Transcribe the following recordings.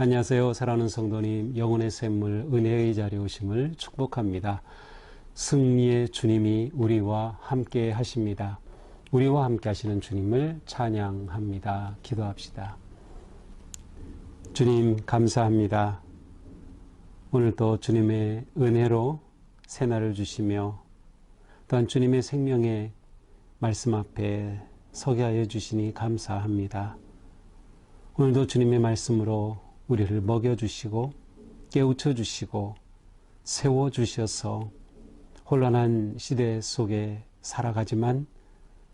안녕하세요. 사랑하는 성도님, 영혼의 샘물, 은혜의 자리에 오심을 축복합니다. 승리의 주님이 우리와 함께 하십니다. 우리와 함께 하시는 주님을 찬양합니다. 기도합시다. 주님, 감사합니다. 오늘도 주님의 은혜로 새날을 주시며 또한 주님의 생명의 말씀 앞에 서게 하여 주시니 감사합니다. 오늘도 주님의 말씀으로 우리를 먹여주시고 깨우쳐주시고 세워주셔서 혼란한 시대 속에 살아가지만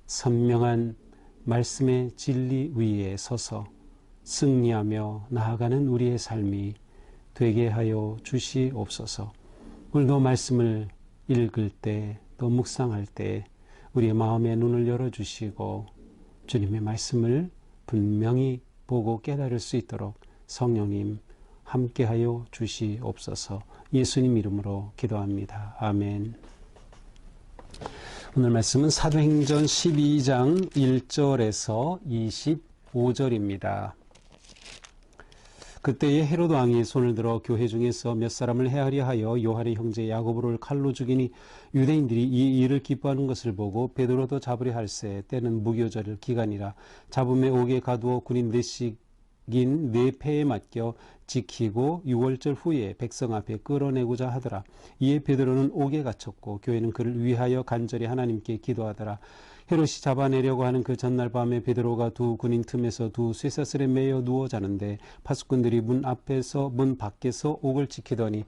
선명한 말씀의 진리 위에 서서 승리하며 나아가는 우리의 삶이 되게 하여 주시옵소서. 오늘도 말씀을 읽을 때 또 묵상할 때 우리의 마음의 눈을 열어주시고 주님의 말씀을 분명히 보고 깨달을 수 있도록 성령님 함께하여 주시옵소서. 예수님 이름으로 기도합니다. 아멘. 오늘 말씀은 사도행전 12장 1절에서 25절입니다. 그때에 헤롯 왕이 손을 들어 교회 중에서 몇 사람을 해하려 하여 요한의 형제 야고보를 칼로 죽이니 유대인들이 이 일을 기뻐하는 것을 보고 베드로도 잡으려 할세. 때는 무교절 기간이라 잡음에 옥에 가두어 군인 넷씩인 네 패에 맡겨 지키고 6월절 후에 백성 앞에 끌어내고자 하더라. 이에 베드로는 옥에 갇혔고 교회는 그를 위하여 간절히 하나님께 기도하더라. 헤롯이 잡아내려고 하는 그 전날 밤에 베드로가 두 군인 틈에서 두 쇠사슬에 매여 누워 자는데 파수꾼들이 문 밖에서 옥을 지키더니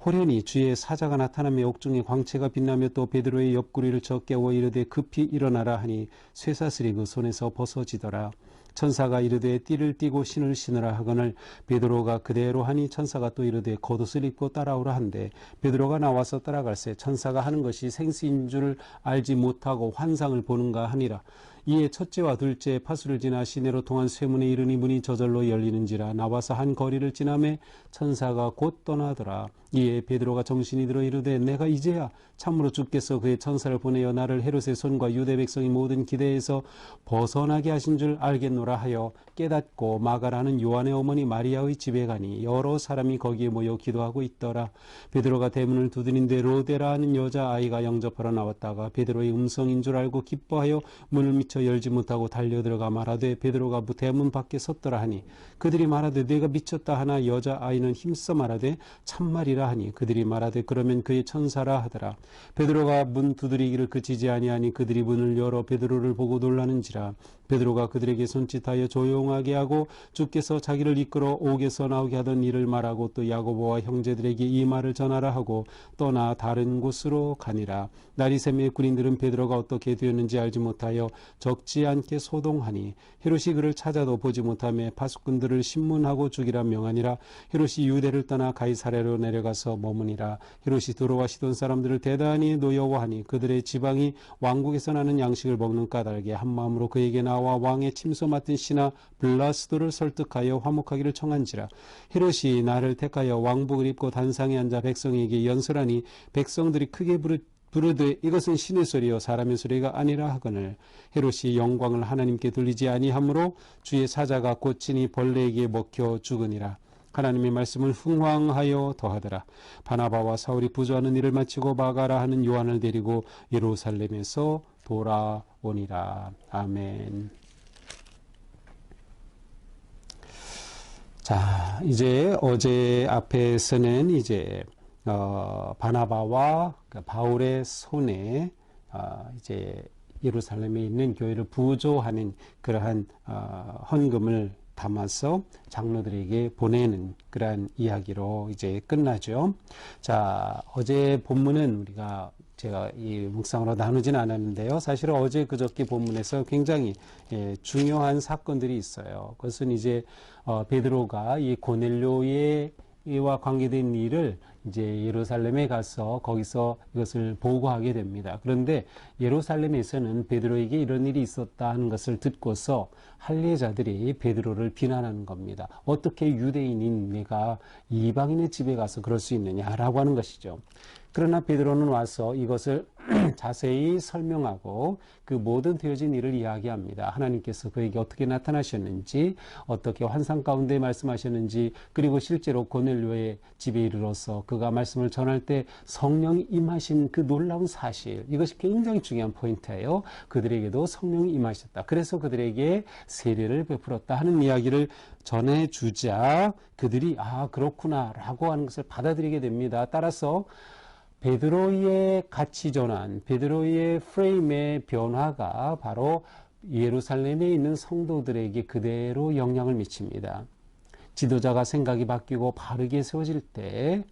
호련히 주의 사자가 나타나며 옥중에 광채가 빛나며 또 베드로의 옆구리를 쳐 깨워 이르되 급히 일어나라 하니 쇠사슬이 그 손에서 벗어지더라. 천사가 이르되 띠를 띠고 신을 신으라 하거늘 베드로가 그대로 하니 천사가 또 이르되 겉옷을 입고 따라오라 한데 베드로가 나와서 따라갈새 천사가 하는 것이 생수인 줄 알지 못하고 환상을 보는가 하니라. 이에 첫째와 둘째 파수를 지나 시내로 통한 쇠문에 이르니 문이 저절로 열리는지라. 나와서 한 거리를 지나매 천사가 곧 떠나더라. 이에 베드로가 정신이 들어 이르되 내가 이제야 참으로 주께서 그의 천사를 보내어 나를 헤롯의 손과 유대 백성이 모든 기대에서 벗어나게 하신 줄 알겠노라 하여 깨닫고 마가라는 요한의 어머니 마리아의 집에 가니 여러 사람이 거기에 모여 기도하고 있더라. 베드로가 대문을 두드린데 로데라 하는 여자아이가 영접하러 나왔다가 베드로의 음성인 줄 알고 기뻐하여 문을 미쳐 열지 못하고 달려들어가 말하되 베드로가 대문 밖에 섰더라 하니 그들이 말하되 내가 미쳤다 하나 여자아이는 힘써 말하되 참말이라 하니 그들이 말하되 그러면 그의 천사라 하더라. 베드로가 문 두드리기를 그치지 아니하니 그들이 문을 열어 베드로를 보고 놀라는지라. 베드로가 그들에게 손짓하여 조용하게 하고 주께서 자기를 이끌어 옥에서 나오게 하던 일을 말하고 또 야고보와 형제들에게 이 말을 전하라 하고 떠나 다른 곳으로 가니라. 날이 새매 군인들은 베드로가 어떻게 되었는지 알지 못하여 적지 않게 소동하니 헤롯이 그를 찾아도 보지 못하며 파수꾼들을 신문하고 죽이라 명하니라. 헤롯이 유대를 떠나 가이사랴로 내려가서 머무니라. 헤롯이 두로와 시돈 사람들을 대단히 노여워하니 그들의 지방이 왕국에서 나는 양식을 먹는 까닭에 한마음으로 그에게 나와 왕의 침소 맡은 신하 블라스도를 설득하여 화목하기를 청한지라. 헤롯이 나를 택하여 왕복을 입고 단상에 앉아 백성에게 연설하니 백성들이 크게 부르되 이것은 신의 소리요 사람의 소리가 아니라 하거늘 헤롯이 영광을 하나님께 돌리지 아니하므로 주의 사자가 곧지니 벌레에게 먹혀 죽으니라. 하나님의 말씀을 흥황하여 더하더라. 바나바와 사울이 부조하는 일을 마치고 마가라 하는 요한을 데리고 예루살렘에서 돌아오니라. 아멘. 자, 이제 어제 앞에서는 이제 바나바와 바울의 손에 이제 예루살렘에 있는 교회를 부조하는 그러한 헌금을 담아서 장로들에게 보내는 그러한 이야기로 이제 끝나죠. 자, 어제 본문은 제가 이 묵상으로 나누진 않았는데요. 사실은 어제 그저께 본문에서 굉장히 중요한 사건들이 있어요. 그것은 이제 베드로가 이 고넬료와 관계된 일을 이제 예루살렘에 가서 거기서 이것을 보고하게 됩니다. 그런데 예루살렘에서는 베드로에게 이런 일이 있었다 하는 것을 듣고서 할례자들이 베드로를 비난하는 겁니다. 어떻게 유대인인 내가 이방인의 집에 가서 그럴 수 있느냐라고 하는 것이죠. 그러나 베드로는 와서 이것을 자세히 설명하고 그 모든 되어진 일을 이야기합니다. 하나님께서 그에게 어떻게 나타나셨는지, 어떻게 환상 가운데 말씀하셨는지, 그리고 실제로 고넬료의 집에 이르러서 그가 말씀을 전할 때 성령이 임하신 그 놀라운 사실, 이것이 굉장히 중요한 포인트예요. 그들에게도 성령이 임하셨다. 그래서 그들에게 세례를 베풀었다 하는 이야기를 전해주자 그들이 그렇구나 라고 하는 것을 받아들이게 됩니다. 따라서 베드로의 가치 전환, 베드로의 프레임의 변화가 바로 예루살렘에 있는 성도들에게 그대로 영향을 미칩니다. 지도자가 생각이 바뀌고 바르게 세워질 때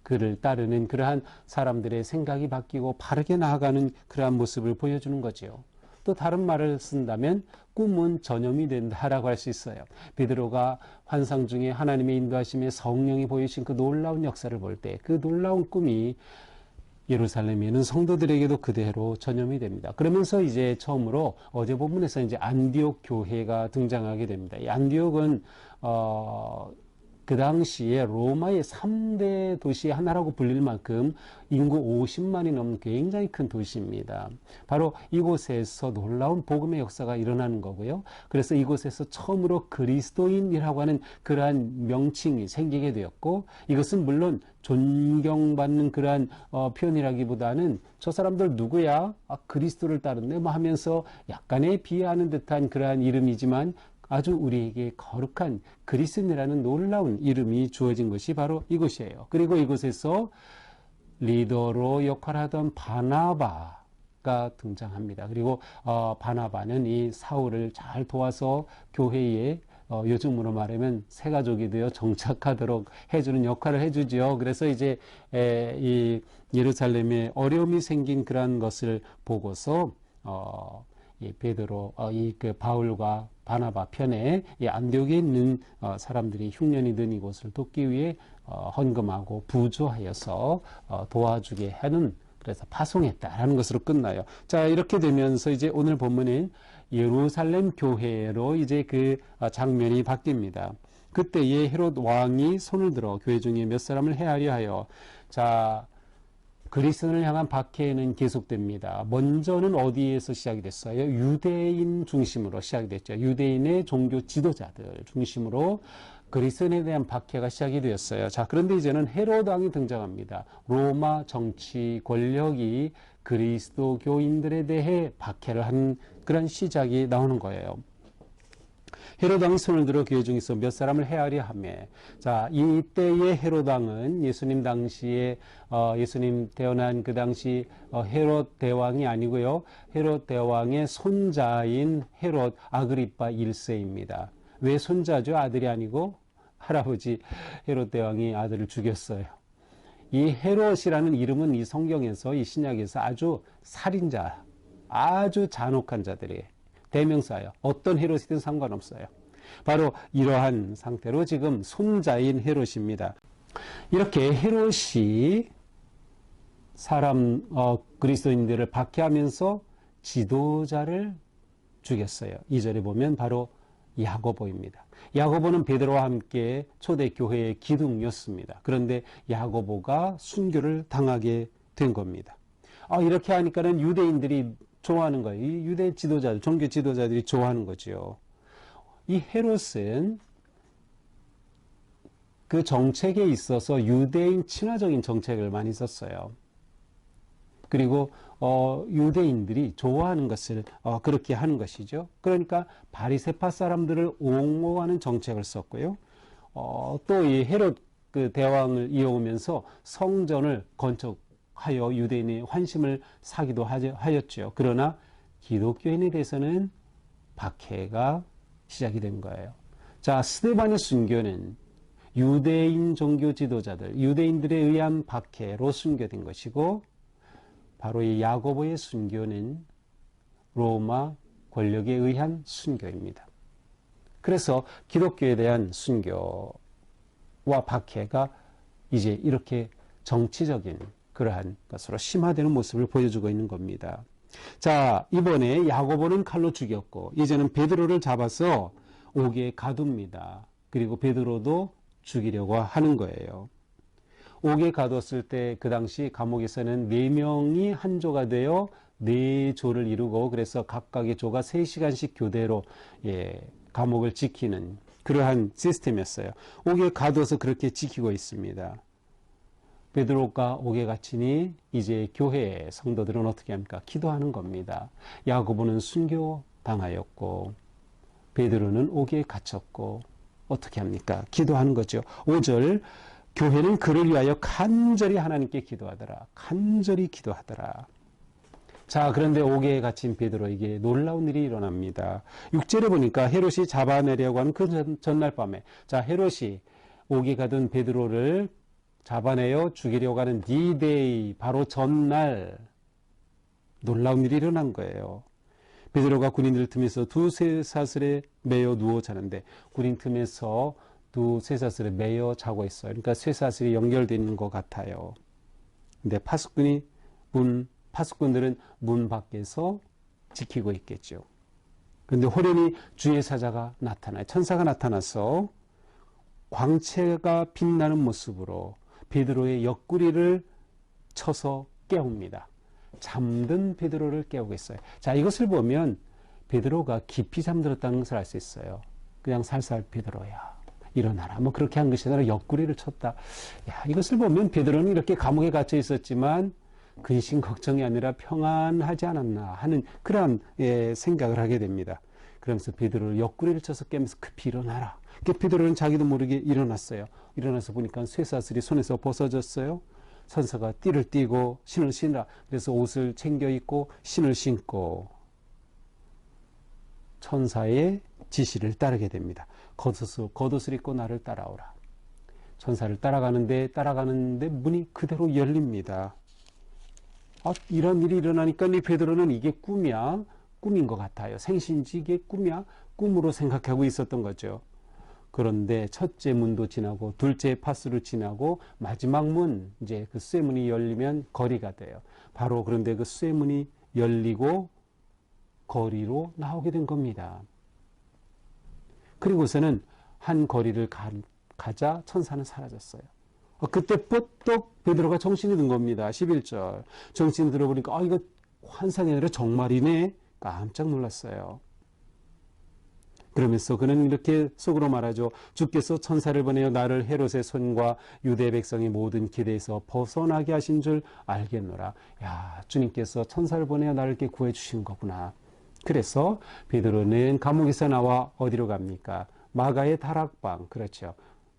그를 따르는 그러한 사람들의 생각이 바뀌고 바르게 나아가는 그러한 모습을 보여주는 거죠. 또 다른 말을 쓴다면 꿈은 전염이 된다라고 할 수 있어요. 베드로가 환상 중에 하나님의 인도하심에 성령이 보이신 그 놀라운 역사를 볼 때 그 놀라운 꿈이 예루살렘에 있는 성도들에게도 그대로 전염이 됩니다. 그러면서 이제 처음으로 어제 본문에서 이제 안디옥 교회가 등장하게 됩니다. 이 안디옥은 그 당시에 로마의 3대 도시 하나라고 불릴 만큼 인구 50만이 넘는 굉장히 큰 도시입니다. 바로 이곳에서 놀라운 복음의 역사가 일어나는 거고요. 그래서 이곳에서 처음으로 그리스도인이라고 하는 그러한 명칭이 생기게 되었고, 이것은 물론 존경받는 그러한 표현이라기보다는 저 사람들 누구야? 그리스도를 따르네? 뭐 하면서 약간의 비하하는 듯한 그러한 이름이지만 아주 우리에게 거룩한 그리스도인이라는 놀라운 이름이 주어진 것이 바로 이곳이에요. 그리고 이곳에서 리더로 역할하던 바나바가 등장합니다. 그리고 바나바는 이 사울을 잘 도와서 교회에 요즘으로 말하면 새가족이 되어 정착하도록 해주는 역할을 해주죠. 그래서 이제 이 예루살렘에 어려움이 생긴 그런 것을 보고서 이 베드로, 그 바울과 바나바 편에 이 안디옥에 있는 사람들이 흉년이 든 이곳을 돕기 위해 헌금하고 부조하여서 도와주게 하는, 그래서 파송했다라는 것으로 끝나요. 자, 이렇게 되면서 이제 오늘 본문인 예루살렘 교회로 이제 그 장면이 바뀝니다. 그때에 헤롯 왕이 손을 들어 교회 중에 몇 사람을 해하려 하여, 자, 그리스도인을 향한 박해는 계속됩니다. 먼저는 어디에서 시작이 됐어요? 유대인 중심으로 시작이 됐죠. 유대인의 종교 지도자들 중심으로 그리스도인에 대한 박해가 시작이 되었어요. 자, 그런데 이제는 헤롯 왕이 등장합니다. 로마 정치 권력이 그리스도교인들에 대해 박해를 한 그런 시작이 나오는 거예요. 헤롯 왕이 손을 들어 교회 중에서 몇 사람을 해하려 하며, 자, 이때의 헤롯 왕은 예수님 당시에 예수님 태어난 그 당시 헤롯 대왕이 아니고요. 헤롯 대왕의 손자인 헤롯 아그리파 1세입니다. 왜 손자죠? 아들이 아니고 할아버지 헤롯 대왕이 아들을 죽였어요. 이 헤롯이라는 이름은 이 성경에서, 이 신약에서 아주 살인자, 아주 잔혹한 자들이에요. 대명사예요. 어떤 헤롯이든 상관없어요. 바로 이러한 상태로 지금 손자인 헤롯입니다. 이렇게 헤롯이 그리스도인들을 박해하면서 지도자를 죽였어요. 2절에 보면 바로 야고보입니다. 야고보는 베드로와 함께 초대교회의 기둥이었습니다. 그런데 야고보가 순교를 당하게 된 겁니다. 이렇게 하니까는 유대인들이 좋아하는 거예요. 이 유대 지도자들, 종교 지도자들이 좋아하는 거죠. 이 헤롯은 그 정책에 있어서 유대인 친화적인 정책을 많이 썼어요. 그리고 유대인들이 좋아하는 것을 그렇게 하는 것이죠. 그러니까 바리새파 사람들을 옹호하는 정책을 썼고요. 또 이 헤롯 그 대왕을 이어오면서 성전을 건축하여 유대인의 환심을 사기도 하였죠. 그러나 기독교인에 대해서는 박해가 시작이 된 거예요. 자, 스데반의 순교는 유대인 종교 지도자들, 유대인들에 의한 박해로 순교된 것이고, 바로 이 야고보의 순교는 로마 권력에 의한 순교입니다. 그래서 기독교에 대한 순교와 박해가 이제 이렇게 정치적인 그러한 것으로 심화되는 모습을 보여주고 있는 겁니다. 자, 이번에 야고보는 칼로 죽였고 이제는 베드로를 잡아서 옥에 가둡니다. 그리고 베드로도 죽이려고 하는 거예요. 옥에 가뒀을 때 그 당시 감옥에서는 4명이 한 조가 되어 4조를 이루고 그래서 각각의 조가 3시간씩 교대로 감옥을 지키는 그러한 시스템이었어요. 옥에 가둬서 그렇게 지키고 있습니다. 베드로가 옥에 갇히니 이제 교회의 성도들은 어떻게 합니까? 기도하는 겁니다. 야고보는 순교당하였고 베드로는 옥에 갇혔고 어떻게 합니까? 기도하는 거죠. 5절 교회는 그를 위하여 간절히 하나님께 기도하더라. 간절히 기도하더라. 자, 그런데 옥에 갇힌 베드로에게 놀라운 일이 일어납니다. 6절에 보니까 헤롯이 잡아내려고 하는 그 전날 밤에 자, 헤롯이 옥에 가둔 베드로를 잡아내어 죽이려고 하는 D-Day 바로 전날 놀라운 일이 일어난 거예요. 베드로가 군인들 틈에서 두 쇠사슬에 매여 누워 자는데 군인 틈에서 두 쇠사슬에 매여 자고 있어요. 그러니까 쇠사슬이 연결되어 있는 것 같아요. 근데 파수꾼들은 문 밖에서 지키고 있겠죠. 그런데 호련히 주의 사자가 나타나요. 천사가 나타나서 광채가 빛나는 모습으로 베드로의 옆구리를 쳐서 깨웁니다. 잠든 베드로를 깨우고 있어요. 자, 이것을 보면 베드로가 깊이 잠들었다는 것을 알 수 있어요. 그냥 살살 베드로야 일어나라 뭐 그렇게 한 것이 아니라 옆구리를 쳤다. 야, 이것을 보면 베드로는 이렇게 감옥에 갇혀 있었지만 근심 걱정이 아니라 평안하지 않았나 하는 그런 생각을 하게 됩니다. 그러면서 베드로를 옆구리를 쳐서 깨면서 급히 일어나라. 베드로는 자기도 모르게 일어났어요. 일어나서 보니까 쇠사슬이 손에서 벗어졌어요. 천사가 띠를 띠고 신을 신으라. 그래서 옷을 챙겨 입고 신을 신고 천사의 지시를 따르게 됩니다. 겉옷을 입고 나를 따라오라. 천사를 따라가는데 문이 그대로 열립니다. 이런 일이 일어나니까 이 베드로는 이게 꿈이야? 꿈인 것 같아요. 생신지 이게 꿈이야? 꿈으로 생각하고 있었던 거죠. 그런데 첫째 문도 지나고 둘째 파수를 지나고 마지막 문 이제 그 쇠문이 열리면 거리가 돼요. 바로 그런데 그 쇠문이 열리고 거리로 나오게 된 겁니다. 그리고서는 한 거리를 가자 천사는 사라졌어요. 그때 뻗떡 베드로가 정신이 든 겁니다. 11절 정신이 들어보니까 이거 환상이 아니라 정말이네. 깜짝 놀랐어요. 그러면서 그는 이렇게 속으로 말하죠. 주께서 천사를 보내어 나를 헤롯의 손과 유대 백성의 모든 기대에서 벗어나게 하신 줄 알겠노라. 야, 주님께서 천사를 보내어 나를 이렇게 구해 주신 거구나. 그래서 베드로는 감옥에서 나와 어디로 갑니까? 마가의 다락방. 그렇죠.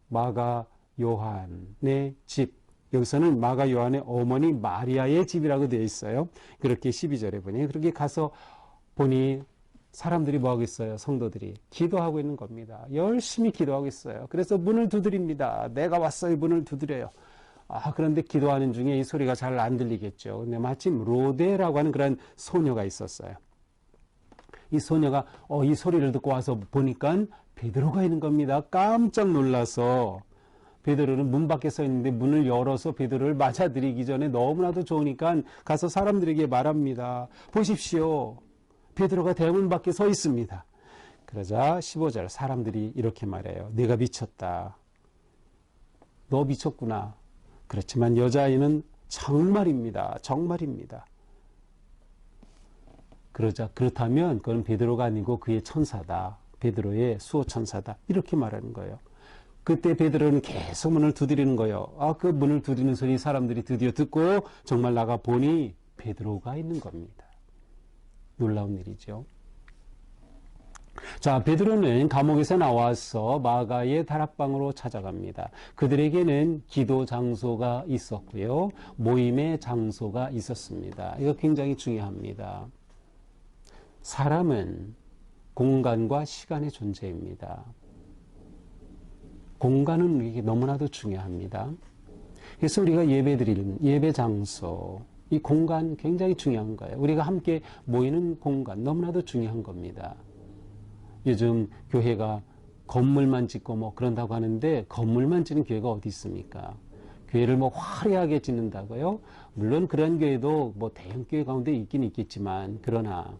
마가 요한의 집. 여기서는 마가 요한의 어머니 마리아의 집이라고 되어 있어요. 그렇게 12절에 보니 그렇게 가서 보니 사람들이 뭐하고 있어요? 성도들이 기도하고 있는 겁니다. 열심히 기도하고 있어요. 그래서 문을 두드립니다. 내가 왔어요. 문을 두드려요. 그런데 기도하는 중에 이 소리가 잘 안 들리겠죠. 근데 마침 로데라고 하는 그런 소녀가 있었어요. 이 소녀가 이 소리를 듣고 와서 보니까 베드로가 있는 겁니다. 깜짝 놀라서 베드로는 문 밖에 서 있는데 문을 열어서 베드로를 맞아들이기 전에 너무나도 좋으니까 가서 사람들에게 말합니다. 보십시오. 베드로가 대문 밖에 서 있습니다. 그러자 15절 사람들이 이렇게 말해요. 네가 미쳤다. 너 미쳤구나. 그렇지만 여자아이는 정말입니다. 정말입니다. 그러자 그렇다면 그건 베드로가 아니고 그의 천사다. 베드로의 수호천사다. 이렇게 말하는 거예요. 그때 베드로는 계속 문을 두드리는 거예요. 그 문을 두드리는 소리 사람들이 드디어 듣고 정말 나가 보니 베드로가 있는 겁니다. 놀라운 일이죠. 자, 베드로는 감옥에서 나와서 마가의 다락방으로 찾아갑니다. 그들에게는 기도 장소가 있었고요. 모임의 장소가 있었습니다. 이거 굉장히 중요합니다. 사람은 공간과 시간의 존재입니다. 공간은 이게 너무나도 중요합니다. 그래서 우리가 예배드리는 예배 장소, 이 공간 굉장히 중요한 거예요. 우리가 함께 모이는 공간 너무나도 중요한 겁니다. 요즘 교회가 건물만 짓고 뭐 그런다고 하는데 건물만 짓는 교회가 어디 있습니까? 교회를 뭐 화려하게 짓는다고요? 물론 그런 교회도 뭐 대형 교회 가운데 있긴 있겠지만, 그러나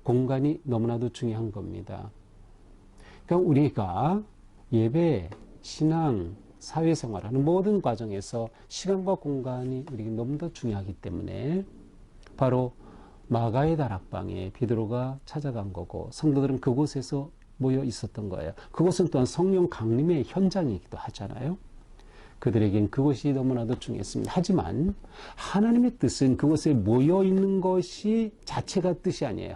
공간이 너무나도 중요한 겁니다. 그러니까 우리가 예배, 신앙, 사회생활하는 모든 과정에서 시간과 공간이 우리에게 너무 더 중요하기 때문에 바로 마가의 다락방에 베드로가 찾아간 거고, 성도들은 그곳에서 모여 있었던 거예요. 그곳은 또한 성령 강림의 현장이기도 하잖아요. 그들에겐 그것이 너무나도 중요했습니다. 하지만 하나님의 뜻은 그곳에 모여 있는 것이 자체가 뜻이 아니에요.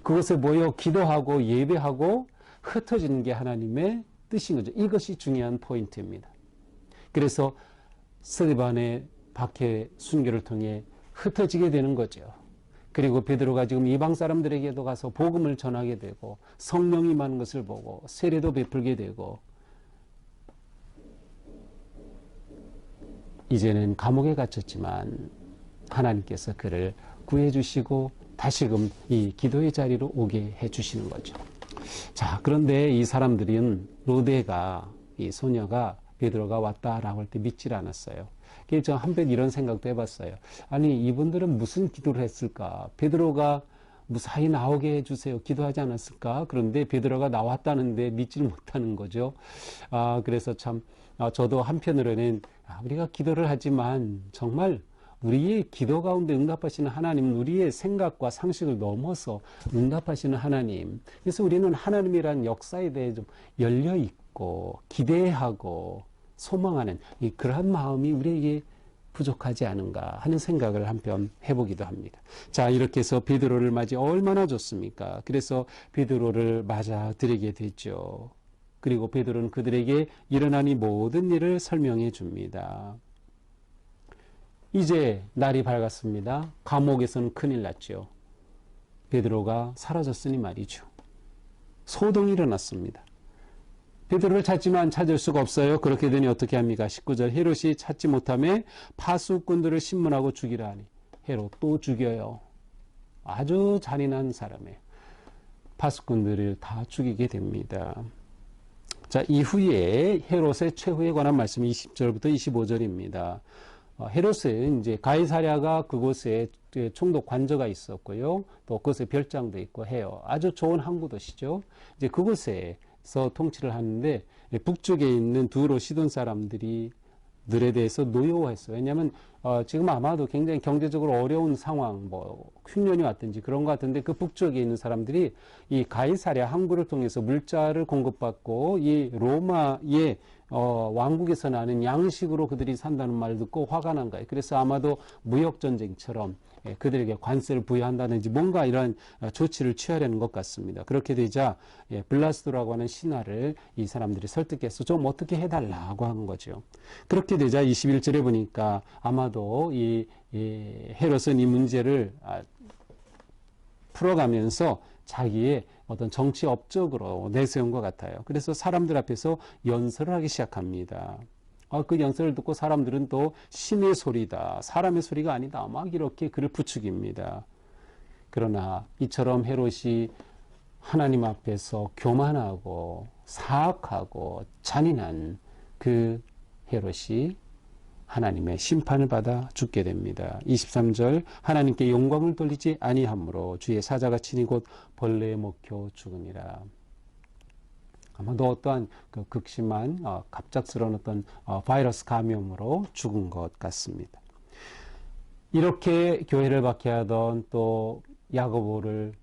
그곳에 모여 기도하고 예배하고 흩어지는 게 하나님의 뜻인 거죠. 이것이 중요한 포인트입니다. 그래서 스데반의 박해 순교를 통해 흩어지게 되는 거죠. 그리고 베드로가 지금 이방 사람들에게도 가서 복음을 전하게 되고 성령이 임하는 것을 보고 세례도 베풀게 되고, 이제는 감옥에 갇혔지만 하나님께서 그를 구해주시고 다시금 이 기도의 자리로 오게 해주시는 거죠. 자, 그런데 이 사람들은 로데가, 이 소녀가 베드로가 왔다라고 할 때 믿질 않았어요. 그래서 저 한편 이런 생각도 해봤어요. 아니, 이분들은 무슨 기도를 했을까? 베드로가 무사히 나오게 해주세요, 기도하지 않았을까? 그런데 베드로가 나왔다는데 믿지를 못하는 거죠. 그래서 참 저도 한편으로는 우리가 기도를 하지만 정말 우리의 기도 가운데 응답하시는 하나님은 우리의 생각과 상식을 넘어서 응답하시는 하나님. 그래서 우리는 하나님이란 역사에 대해 좀 열려 있고 기대하고 소망하는 그러한 마음이 우리에게 부족하지 않은가 하는 생각을 한편 해보기도 합니다. 자, 이렇게 해서 베드로를 맞이 얼마나 좋습니까? 그래서 베드로를 맞아 드리게 됐죠. 그리고 베드로는 그들에게 일어난 이 모든 일을 설명해 줍니다. 이제 날이 밝았습니다. 감옥에서는 큰일 났죠. 베드로가 사라졌으니 말이죠. 소동이 일어났습니다. 베드로를 찾지만 찾을 수가 없어요. 그렇게 되니 어떻게 합니까? 19절, 헤롯이 찾지 못하며 파수꾼들을 신문하고 죽이라 하니 헤롯 또 죽여요. 아주 잔인한 사람이에요. 파수꾼들을 다 죽이게 됩니다. 자, 이후에 헤롯의 최후에 관한 말씀이 20절부터 25절입니다. 헤롯은 이제 가이사랴가 그곳에 총독 관저가 있었고요. 또 그곳에 별장도 있고 해요. 아주 좋은 항구 도시죠. 이제 그곳에서 통치를 하는데 북쪽에 있는 두로 시돈 사람들이 들에 대해서 노여워했어요. 왜냐하면 지금 아마도 굉장히 경제적으로 어려운 상황, 뭐 흉년이 왔든지 그런 것 같은데 그 북쪽에 있는 사람들이 이 가이사랴 항구를 통해서 물자를 공급받고 이 로마의 왕국에서 나는 양식으로 그들이 산다는 말을 듣고 화가 난 거예요. 그래서 아마도 무역전쟁처럼 그들에게 관세를 부여한다든지 뭔가 이런 조치를 취하려는 것 같습니다. 그렇게 되자 블라스도라고 하는 신하를 이 사람들이 설득해서 좀 어떻게 해달라고 한 거죠. 그렇게 되자 21절에 보니까 아마도 이 헤롯은 이 문제를 풀어가면서 자기의 어떤 정치 업적으로 내세운 것 같아요. 그래서 사람들 앞에서 연설을 하기 시작합니다. 그 연설을 듣고 사람들은 또 신의 소리다, 사람의 소리가 아니다, 막 이렇게 그를 부추깁니다. 그러나 이처럼 헤롯이 하나님 앞에서 교만하고 사악하고 잔인한 그 헤롯이 하나님의 심판을 받아 죽게 됩니다. 23절, 하나님께 영광을 돌리지 아니하므로 주의 사자가 치니 곧 벌레에 먹혀 죽으니라. 아마도 어떠한 그 극심한 갑작스러운 어떤 바이러스 감염으로 죽은 것 같습니다. 이렇게 교회를 박해하던 또 야고보를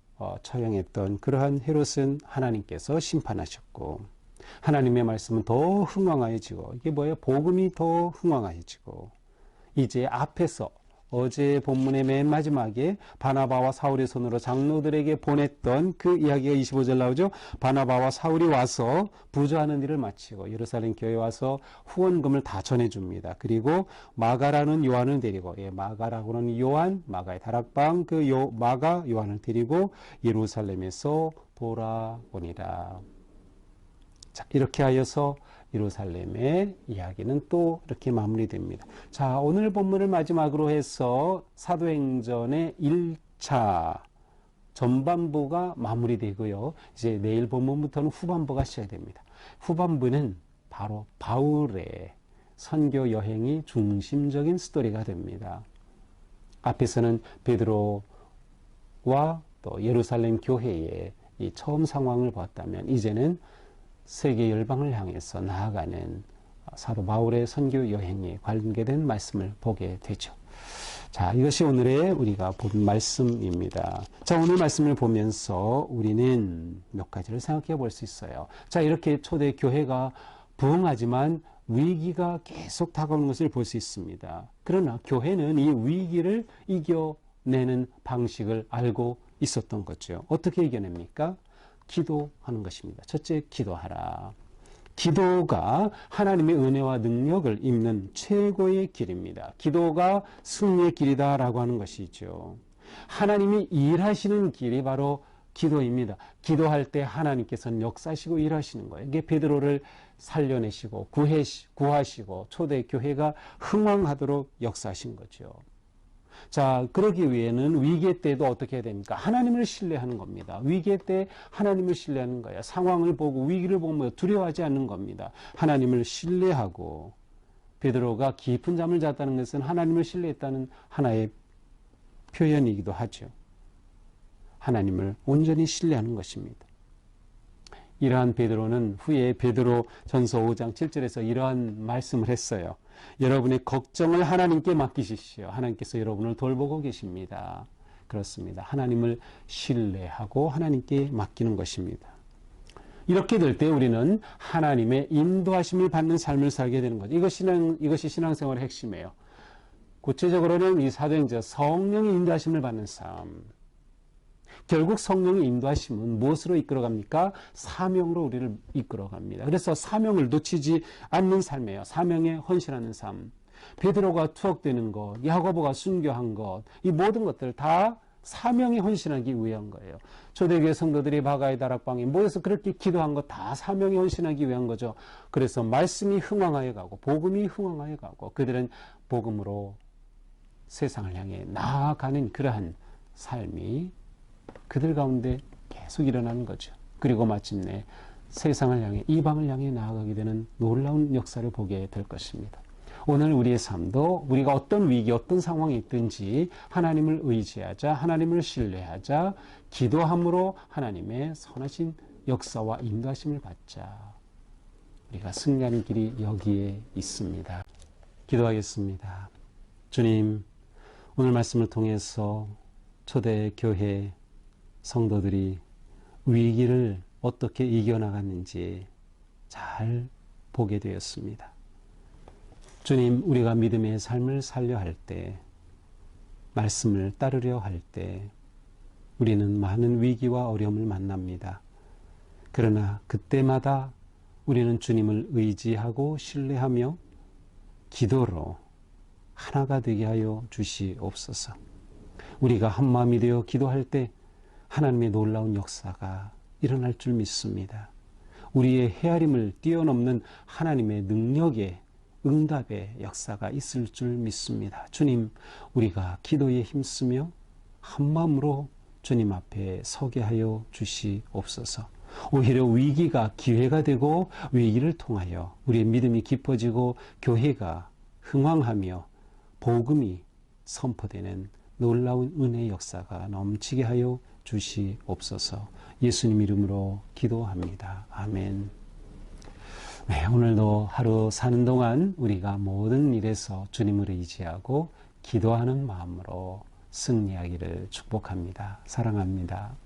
처형했던 그러한 헤롯은 하나님께서 심판하셨고, 하나님의 말씀은 더 흥왕하여지고, 이게 뭐예요? 복음이 더 흥왕하여지고, 이제 앞에서 어제 본문의 맨 마지막에 바나바와 사울의 손으로 장로들에게 보냈던 그 이야기가 25절 나오죠. 바나바와 사울이 와서 부조하는 일을 마치고 예루살렘 교회에 와서 후원금을 다 전해줍니다. 그리고 마가라는 요한을 데리고, 마가라고는 요한, 마가의 다락방 마가 요한을 데리고 예루살렘에서 돌아오니라. 자, 이렇게 하여서 예루살렘의 이야기는 또 이렇게 마무리됩니다. 자, 오늘 본문을 마지막으로 해서 사도행전의 1차 전반부가 마무리되고요. 이제 내일 본문부터는 후반부가 시작됩니다. 후반부는 바로 바울의 선교 여행이 중심적인 스토리가 됩니다. 앞에서는 베드로와 또 예루살렘 교회의 이 처음 상황을 봤다면 이제는 세계 열방을 향해서 나아가는 사도 바울의 선교 여행에 관계된 말씀을 보게 되죠. 자, 이것이 오늘의 우리가 본 말씀입니다. 자, 오늘 말씀을 보면서 우리는 몇 가지를 생각해 볼 수 있어요. 자, 이렇게 초대 교회가 부흥하지만 위기가 계속 다가오는 것을 볼 수 있습니다. 그러나 교회는 이 위기를 이겨내는 방식을 알고 있었던 거죠. 어떻게 이겨냅니까? 기도하는 것입니다. 첫째, 기도하라. 기도가 하나님의 은혜와 능력을 입는 최고의 길입니다. 기도가 승리의 길이다라고 하는 것이죠. 하나님이 일하시는 길이 바로 기도입니다. 기도할 때 하나님께서는 역사하시고 일하시는 거예요. 이게 베드로를 살려내시고 구하시고 초대 교회가 흥왕하도록 역사하신 거죠. 자, 그러기 위해는 위기 때도 어떻게 해야 됩니까? 하나님을 신뢰하는 겁니다. 위기 때 하나님을 신뢰하는 거예요. 상황을 보고 위기를 보면 두려워하지 않는 겁니다. 하나님을 신뢰하고 베드로가 깊은 잠을 잤다는 것은 하나님을 신뢰했다는 하나의 표현이기도 하죠. 하나님을 온전히 신뢰하는 것입니다. 이러한 베드로는 후에 베드로 전서 5장 7절에서 이러한 말씀을 했어요. 여러분의 걱정을 하나님께 맡기십시오. 하나님께서 여러분을 돌보고 계십니다. 그렇습니다. 하나님을 신뢰하고 하나님께 맡기는 것입니다. 이렇게 될 때 우리는 하나님의 인도하심을 받는 삶을 살게 되는 거죠. 이것이 신앙생활의 핵심이에요. 구체적으로는 이 사도행전 성령의 인도하심을 받는 삶. 결국 성령의 인도하심은 무엇으로 이끌어갑니까? 사명으로 우리를 이끌어갑니다. 그래서 사명을 놓치지 않는 삶이에요. 사명에 헌신하는 삶. 베드로가 투옥되는 것, 야고보가 순교한 것, 이 모든 것들 다 사명에 헌신하기 위한 거예요. 초대교회 성도들이 바가의 다락방에 모여서 그렇게 기도한 것 다 사명에 헌신하기 위한 거죠. 그래서 말씀이 흥왕하여 가고 복음이 흥왕하여 가고 그들은 복음으로 세상을 향해 나아가는 그러한 삶이 그들 가운데 계속 일어나는 거죠. 그리고 마침내 세상을 향해 이방을 향해 나아가게 되는 놀라운 역사를 보게 될 것입니다. 오늘 우리의 삶도 우리가 어떤 위기, 어떤 상황에 있든지 하나님을 의지하자, 하나님을 신뢰하자, 기도함으로 하나님의 선하신 역사와 인도하심을 받자. 우리가 승리하는 길이 여기에 있습니다. 기도하겠습니다. 주님, 오늘 말씀을 통해서 초대 교회 성도들이 위기를 어떻게 이겨나갔는지 잘 보게 되었습니다. 주님, 우리가 믿음의 삶을 살려 할 때, 말씀을 따르려 할 때, 우리는 많은 위기와 어려움을 만납니다. 그러나 그때마다 우리는 주님을 의지하고 신뢰하며 기도로 하나가 되게 하여 주시옵소서. 우리가 한마음이 되어 기도할 때 하나님의 놀라운 역사가 일어날 줄 믿습니다. 우리의 헤아림을 뛰어넘는 하나님의 능력의 응답의 역사가 있을 줄 믿습니다. 주님, 우리가 기도에 힘쓰며 한마음으로 주님 앞에 서게 하여 주시옵소서. 오히려 위기가 기회가 되고 위기를 통하여 우리의 믿음이 깊어지고 교회가 흥왕하며 복음이 선포되는 놀라운 은혜의 역사가 넘치게 하여 주시옵소서. 예수님 이름으로 기도합니다. 아멘. 네, 오늘도 하루 사는 동안 우리가 모든 일에서 주님을 의지하고 기도하는 마음으로 승리하기를 축복합니다. 사랑합니다.